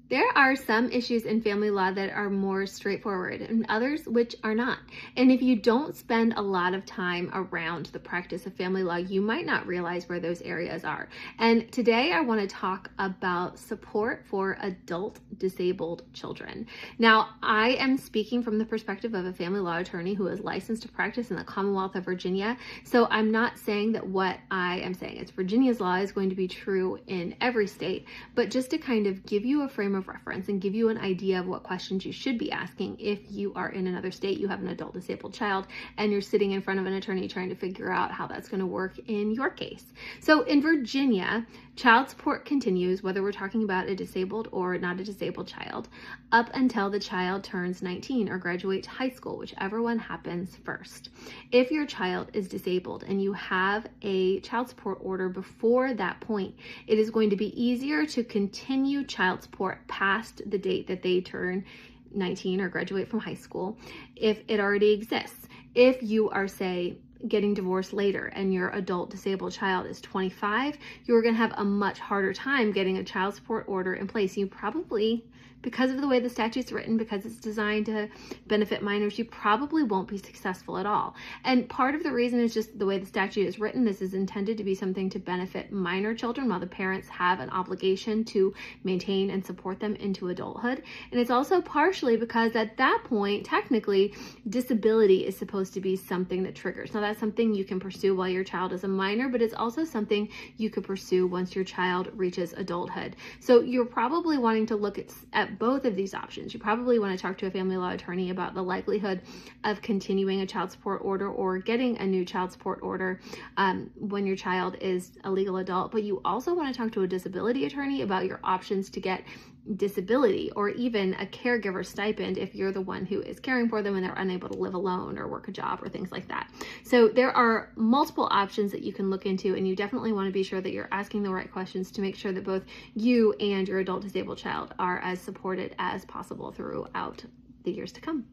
There are some issues in family law that are more straightforward and others which are not. And if you don't spend a lot of time around the practice of family law, you might not realize where those areas are. And today I want to talk about support for adult disabled children. Now, I am speaking from the perspective of a family law attorney who is licensed to practice in the Commonwealth of Virginia. So I'm not saying that what I am saying is Virginia's law is going to be true in every state, but just to kind of give you a frame of reference and give you an idea of what questions you should be asking if you are in another state, you have an adult disabled child, and you're sitting in front of an attorney trying to figure out how that's going to work in your case. So in Virginia, child support continues, whether we're talking about a disabled or not a disabled child, up until the child turns 19 or graduates high school, whichever one happens first. If your child is disabled and you have a child support order before that point, it is going to be easier to continue child support past the date that they turn 19 or graduate from high school if it already exists. If you are, say, getting divorced later and your adult disabled child is 25, you're going to have a much harder time getting a child support order in place. You probably, because of the way the statute's written, because it's designed to benefit minors, you probably won't be successful at all. And part of the reason is just the way the statute is written. This is intended to be something to benefit minor children while the parents have an obligation to maintain and support them into adulthood. And it's also partially because at that point, technically, disability is supposed to be something that triggers. Now, that's something you can pursue while your child is a minor, but it's also something you could pursue once your child reaches adulthood. So you're probably wanting to look at both of these options. You probably want to talk to a family law attorney about the likelihood of continuing a child support order or getting a new child support order when your child is a legal adult. But you also want to talk to a disability attorney about your options to get disability or even a caregiver stipend if you're the one who is caring for them and they're unable to live alone or work a job or things like that. So there are multiple options that you can look into, and you definitely want to be sure that you're asking the right questions to make sure that both you and your adult disabled child are as supported as possible throughout the years to come.